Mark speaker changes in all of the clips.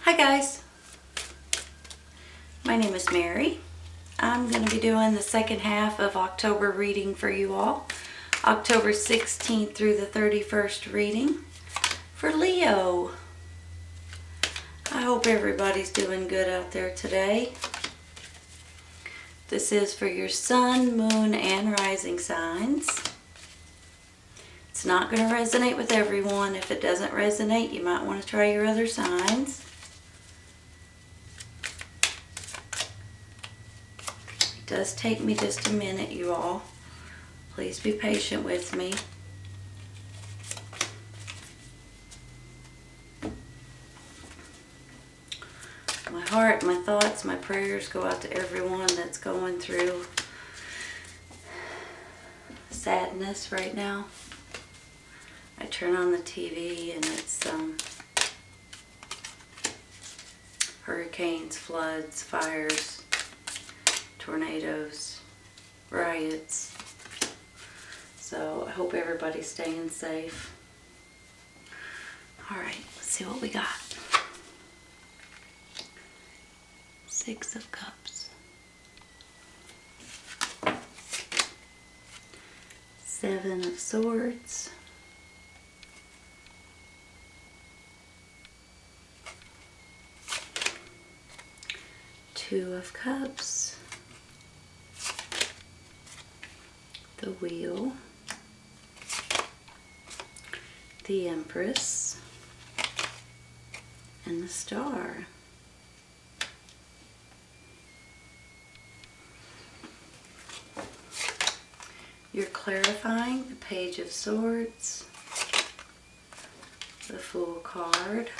Speaker 1: Hi guys, my name is Mary. I'm going to be doing the second half of October reading for you all. October 16th through the 31st reading for Leo. I hope everybody's doing good out there today. This is for your sun, moon, and rising signs. It's not going to resonate with everyone. If it doesn't resonate, you might want to try your other signs. It does take me just a minute, you all. Please be patient with me. My heart, my thoughts, my prayers go out to everyone that's going through sadness right now. I turn on the TV and it's hurricanes, floods, fires, tornadoes, riots. So I hope everybody's staying safe. Alright, let's see what we got. Six of Cups. Seven of Swords. Two of Cups. The Wheel. The Empress. And the Star. You're clarifying the Page of Swords, the Fool card,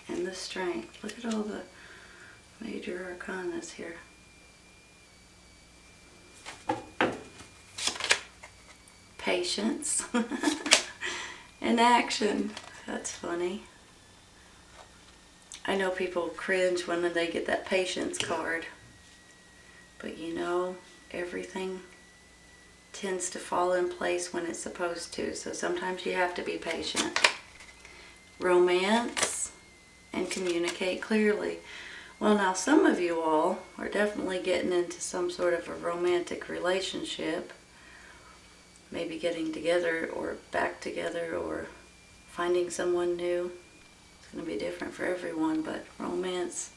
Speaker 1: and the Strength. Look at all the major arcanas here. Patience and action. That's funny. I know people cringe when they get that Patience card, but you know, everything tends to fall in place when it's supposed to, so sometimes you have to be patient. Romance and communicate clearly. Well, now some of you all are definitely getting into some sort of a romantic relationship, maybe getting together or back together or finding someone new. It's going to be different for everyone, but romance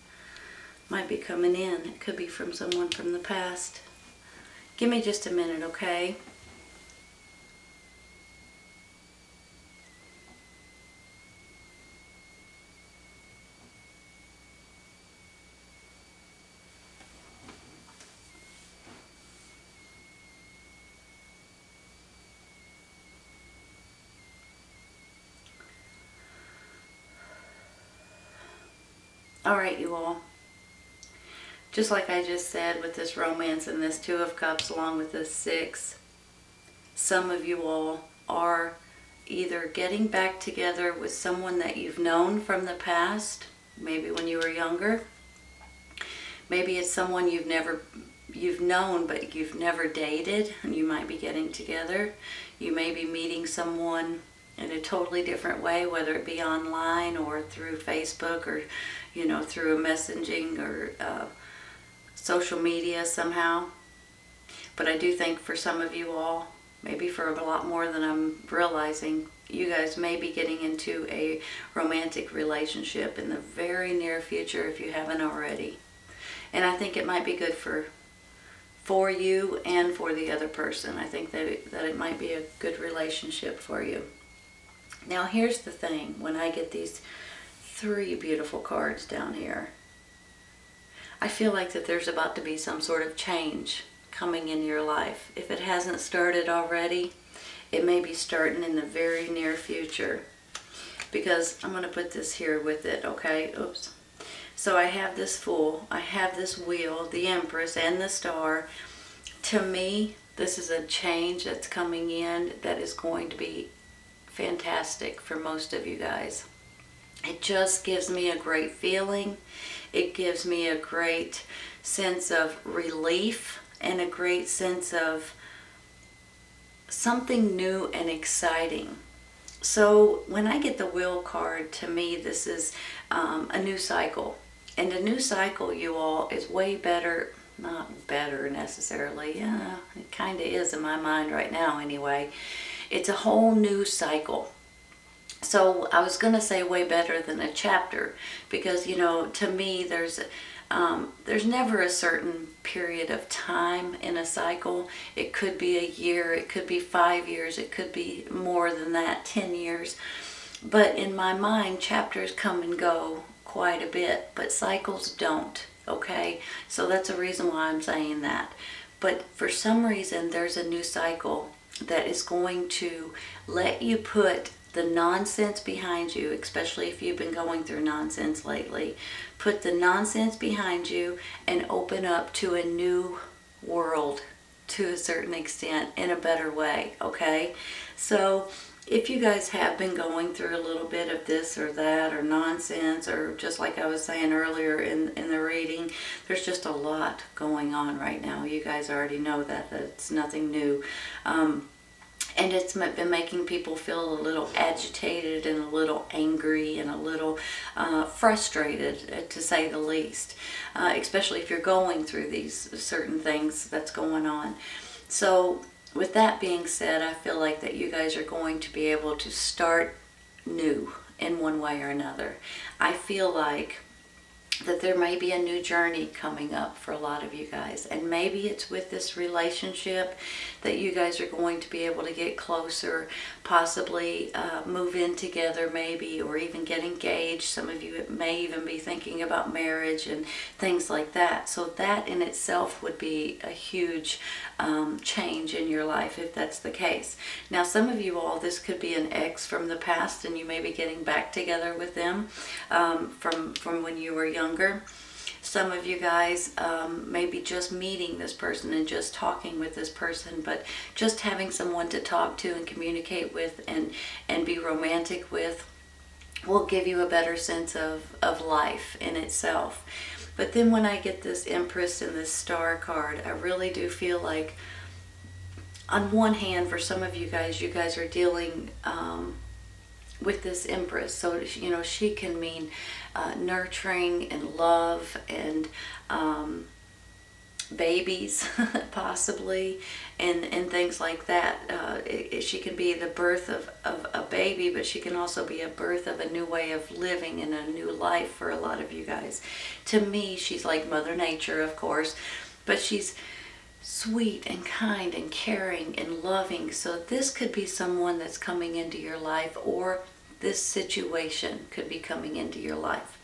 Speaker 1: might be coming in. It could be from someone from the past. Give me just a minute, okay? Alright, you all. Just like I just said with this romance and this Two of Cups along with this Six, some of you all are either getting back together with someone that you've known from the past, maybe when you were younger. Maybe it's someone you've known but you've never dated, and you might be getting together. You may be meeting someone in a totally different way, whether it be online or through Facebook or, you know, through a messaging or social media somehow. But I do think for some of you all, maybe for a lot more than I'm realizing, you guys may be getting into a romantic relationship in the very near future if you haven't already. And I think it might be good for you and for the other person. I think that it might be a good relationship for you. Now here's the thing, when I get these three beautiful cards down here, I feel like that there's about to be some sort of change coming in your life. If it hasn't started already, it may be starting in the very near future. Because I'm going to put this here with it, okay? Oops. So I have this Fool, I have this Wheel, the Empress, and the Star. To me, this is a change that's coming in that is going to be fantastic for most of you guys. It just gives me a great feeling. It gives me a great sense of relief and a great sense of something new and exciting. So when I get the Wheel card, to me, this is a new cycle. And a new cycle, you all, is way better, not better necessarily. Yeah, it kind of is in my mind right now anyway. It's a whole new cycle. So I was going to say way better than a chapter because, to me, there's never a certain period of time in a cycle. It could be a year, it could be 5 years, it could be more than that, 10 years. But in my mind, chapters come and go quite a bit, but cycles don't, okay? So that's a reason why I'm saying that. But for some reason, there's a new cycle that is going to let you put the nonsense behind you, especially if you've been going through nonsense lately. Put the nonsense behind you and open up to a new world to a certain extent in a better way, okay? So if you guys have been going through a little bit of this or that or nonsense, or just like I was saying earlier in the reading, there's just a lot going on right now. You guys already know that. That's nothing new. And it's been making people feel a little agitated and a little angry and a little frustrated, to say the least, especially if you're going through these certain things that's going on. So with that being said, I feel like that you guys are going to be able to start new in one way or another. I feel like that there may be a new journey coming up for a lot of you guys, and maybe it's with this relationship that you guys are going to be able to get closer, possibly move in together maybe, or even get engaged. Some of you may even be thinking about marriage and things like that. So that in itself would be a huge change in your life if that's the case. Now some of you all, this could be an ex from the past and you may be getting back together with them from when you were younger. Some of you guys may be just meeting this person and just talking with this person, but just having someone to talk to and communicate with and be romantic with will give you a better sense of life in itself. But then when I get this Empress and this Star card, I really do feel like, on one hand, for some of you guys are dealing with this Empress. So, she can mean nurturing and love and babies, possibly, and things like that. She can be the birth of a baby, but she can also be a birth of a new way of living and a new life for a lot of you guys. To me, she's like Mother Nature, of course, but she's sweet and kind and caring and loving. So this could be someone that's coming into your life, or this situation could be coming into your life.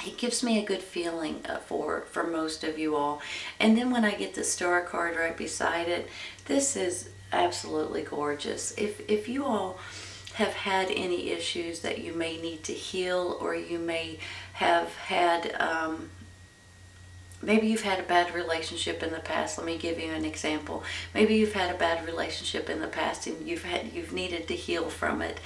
Speaker 1: It gives me a good feeling for most of you all. And then when I get the Star card right beside it, this is absolutely gorgeous. If you all have had any issues that you may need to heal, or you may have had maybe you've had a bad relationship in the past. Let me give you an example. Maybe you've had a bad relationship in the past and you've needed to heal from it.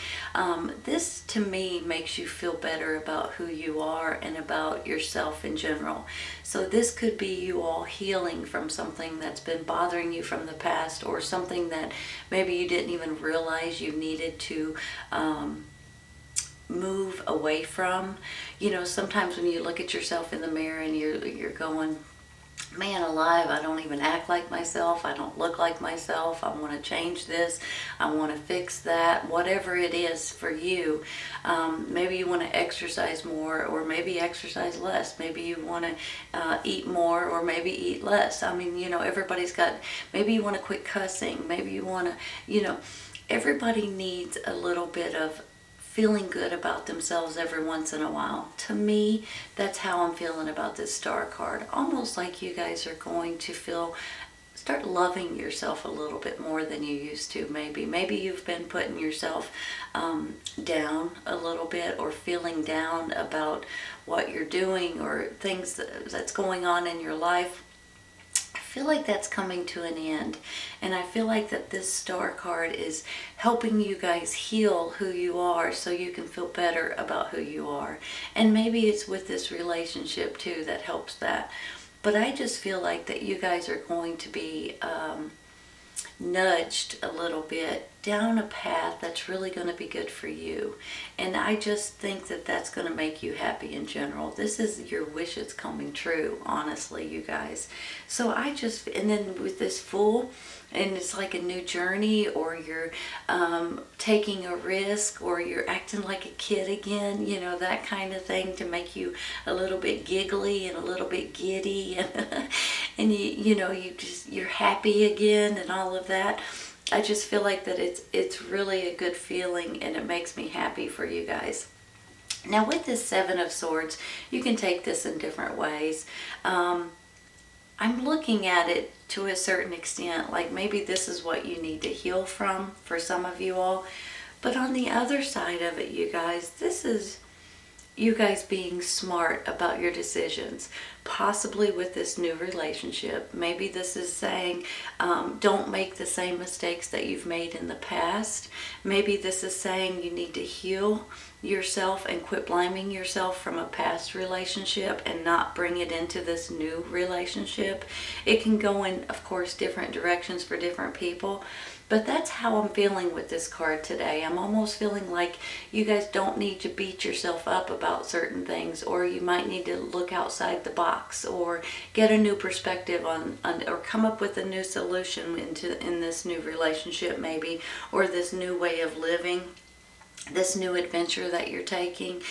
Speaker 1: This to me makes you feel better about who you are and about yourself in general. So this could be you all healing from something that's been bothering you from the past, or something that maybe you didn't even realize you needed to move away from. Sometimes when you look at yourself in the mirror and you're going, man alive, I don't even act like myself, I don't look like myself, I want to change this, I want to fix that, whatever it is for you. Maybe you want to exercise more, or maybe exercise less. Maybe you want to eat more, or maybe eat less. I mean, everybody's got, maybe you want to quit cussing, maybe you want to, everybody needs a little bit of feeling good about themselves every once in a while. To me, that's how I'm feeling about this Star card. Almost like you guys are going to start loving yourself a little bit more than you used to. Maybe you've been putting yourself down a little bit, or feeling down about what you're doing or things that's going on in your life. I feel like that's coming to an end, and I feel like that this Star card is helping you guys heal who you are, so you can feel better about who you are. And maybe it's with this relationship too that helps that. But I just feel like that you guys are going to be nudged a little bit down a path that's really going to be good for you. And I just think that that's going to make you happy in general. This is your wishes coming true, honestly, you guys. So and then with this Fool, and it's like a new journey, or you're taking a risk, or you're acting like a kid again, that kind of thing, to make you a little bit giggly and a little bit giddy, and you're happy again and all of that. I just feel like that it's really a good feeling, and it makes me happy for you guys. Now with this Seven of Swords, you can take this in different ways. I'm looking at it to a certain extent, like maybe this is what you need to heal from for some of you all. But on the other side of it, you guys, this is you guys being smart about your decisions, possibly with this new relationship. Maybe this is saying, don't make the same mistakes that you've made in the past. Maybe this is saying you need to heal yourself and quit blaming yourself from a past relationship and not bring it into this new relationship. It can go in, of course, different directions for different people. But that's how I'm feeling with this card today. I'm almost feeling like you guys don't need to beat yourself up about certain things, or you might need to look outside the box, or get a new perspective on or come up with a new solution in this new relationship maybe, or this new way of living, this new adventure that you're taking.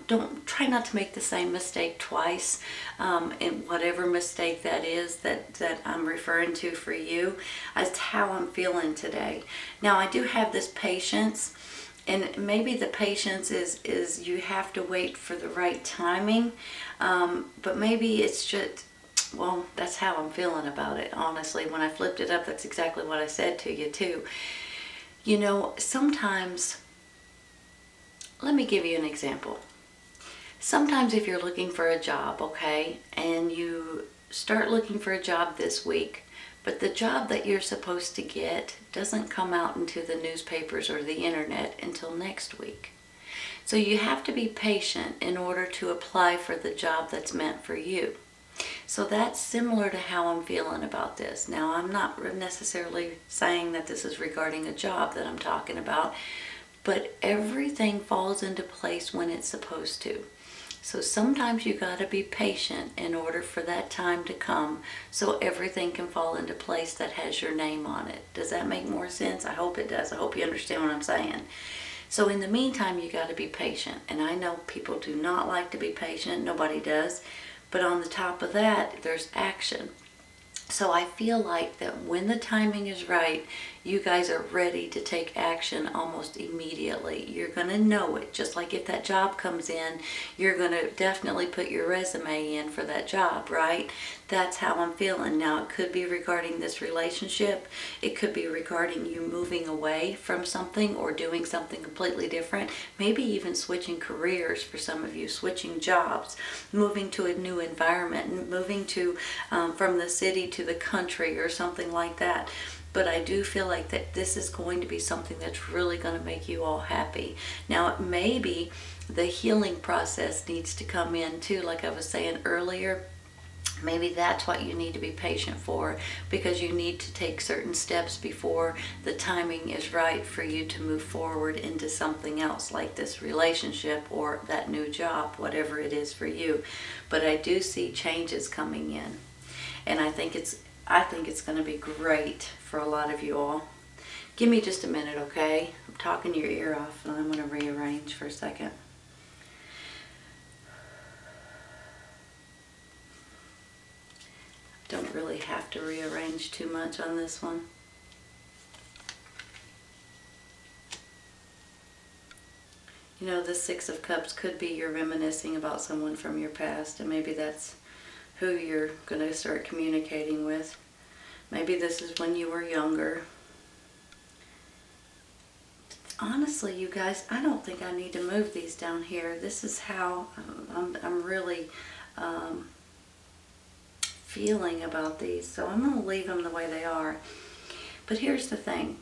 Speaker 1: Don't try not to make the same mistake twice, and whatever mistake that is that I'm referring to for you. That's how I'm feeling today. Now I do have this patience, and maybe the patience is you have to wait for the right timing, but maybe it's just, well, that's how I'm feeling about it, honestly. When I flipped it up, that's exactly what I said to you too. Sometimes, let me give you an example. Sometimes if you're looking for a job, okay, and you start looking for a job this week, but the job that you're supposed to get doesn't come out into the newspapers or the internet until next week. So you have to be patient in order to apply for the job that's meant for you. So that's similar to how I'm feeling about this. Now, I'm not necessarily saying that this is regarding a job that I'm talking about, but everything falls into place when it's supposed to. So sometimes you got to be patient in order for that time to come, so everything can fall into place that has your name on it. Does that make more sense? I hope it does. I hope you understand what I'm saying. So in the meantime, you got to be patient. And I know people do not like to be patient. Nobody does. But on the top of that, there's action. So I feel like that when the timing is right, you guys are ready to take action almost immediately. You're going to know it. Just like if that job comes in, you're going to definitely put your resume in for that job, right? That's how I'm feeling. Now, it could be regarding this relationship. It could be regarding you moving away from something or doing something completely different. Maybe even switching careers for some of you, switching jobs, moving to a new environment, moving to from the city to the country or something like that. But I do feel like that this is going to be something that's really going to make you all happy. Now, maybe the healing process needs to come in too, like I was saying earlier. Maybe that's what you need to be patient for, because you need to take certain steps before the timing is right for you to move forward into something else, like this relationship or that new job, whatever it is for you. But I do see changes coming in, and I think it's going to be great for a lot of you all. Give me just a minute, okay? I'm talking your ear off, and I'm going to rearrange for a second. Don't really have to rearrange too much on this one. The Six of Cups could be you're reminiscing about someone from your past, and maybe that's who you're going to start communicating with. Maybe this is when you were younger. Honestly, you guys, I don't think I need to move these down here. This is how I'm really feeling about these. So I'm going to leave them the way they are. But here's the thing.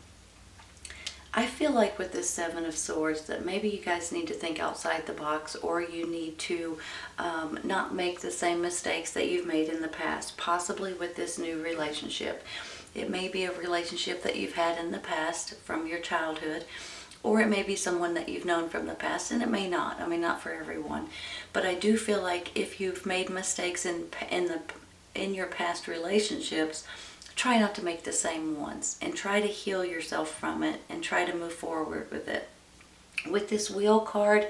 Speaker 1: I feel like with this Seven of Swords that maybe you guys need to think outside the box, or you need to not make the same mistakes that you've made in the past, possibly with this new relationship. It may be a relationship that you've had in the past from your childhood, or it may be someone that you've known from the past, and it may not. I mean, not for everyone. But I do feel like if you've made mistakes in your past relationships, try not to make the same ones, and try to heal yourself from it, and try to move forward with it. With this Wheel card,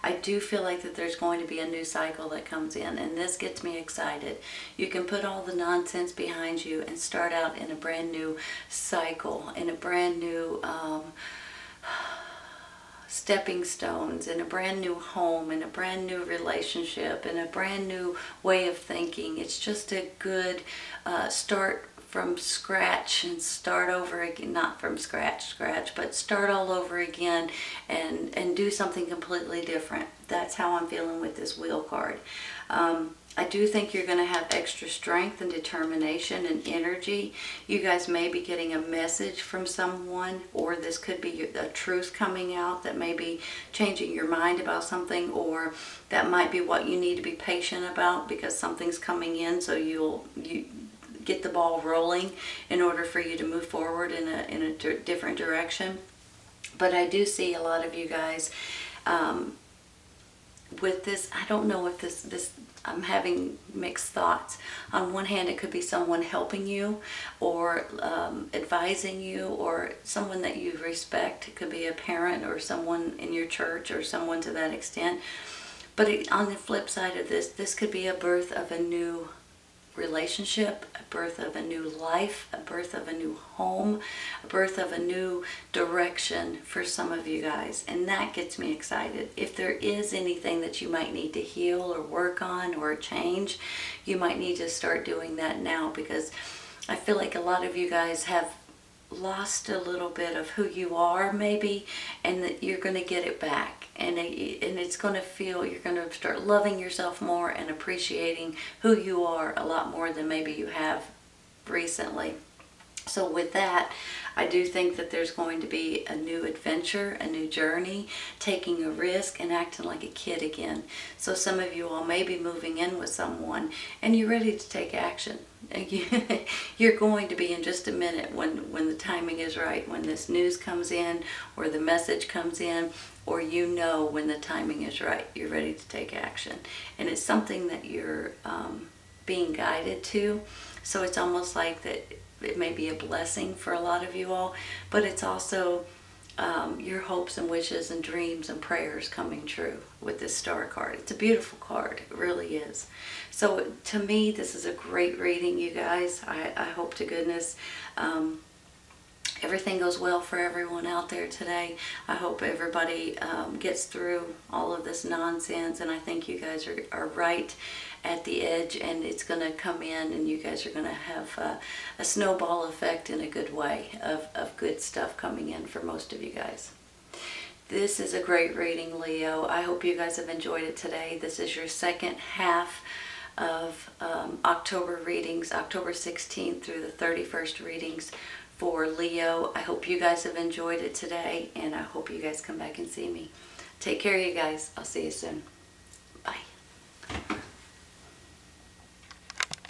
Speaker 1: I do feel like that there's going to be a new cycle that comes in, and this gets me excited. You can put all the nonsense behind you and start out in a brand new cycle, in a brand new stepping stones, in a brand new home, in a brand new relationship, in a brand new way of thinking. It's just a good start from scratch and start over again, not from scratch, but start all over again and do something completely different. That's how I'm feeling with this Wheel card. I do think you're going to have extra strength and determination and energy. You guys may be getting a message from someone, or this could be a truth coming out that may be changing your mind about something, or that might be what you need to be patient about because something's coming in, so you get the ball rolling in order for you to move forward in a different direction. But I do see a lot of you guys with this. I don't know if this I'm having mixed thoughts. On one hand, it could be someone helping you or advising you, or someone that you respect. It could be a parent or someone in your church or someone to that extent. But on the flip side of this could be a birth of a new relationship, a birth of a new life, a birth of a new home, a birth of a new direction for some of you guys, and that gets me excited. If there is anything that you might need to heal or work on or change, you might need to start doing that now, because I feel like a lot of you guys have lost a little bit of who you are maybe, and that you're going to get it back, and it's going to feel, you're going to start loving yourself more and appreciating who you are a lot more than maybe you have recently. So with that, I do think that there's going to be a new adventure, a new journey, taking a risk and acting like a kid again. So some of you all may be moving in with someone and you're ready to take action. You're going to be in just a minute when the timing is right, when this news comes in or the message comes in, or you know when the timing is right, you're ready to take action. And it's something that you're being guided to. So it's almost like that it may be a blessing for a lot of you all, but it's also your hopes and wishes and dreams and prayers coming true with this Star card. It's a beautiful card, it really is. So to me, this is a great reading, you guys. I hope to goodness everything goes well for everyone out there today. I hope everybody gets through all of this nonsense, and I think you guys are right at the edge, and it's going to come in, and you guys are going to have a snowball effect in a good way of good stuff coming in for most of you guys. This is a great reading, Leo. I hope you guys have enjoyed it today. This is your second half of October readings, October 16th through the 31st readings for Leo. I hope you guys have enjoyed it today, and I hope you guys come back and see me. Take care, you guys. I'll see you soon.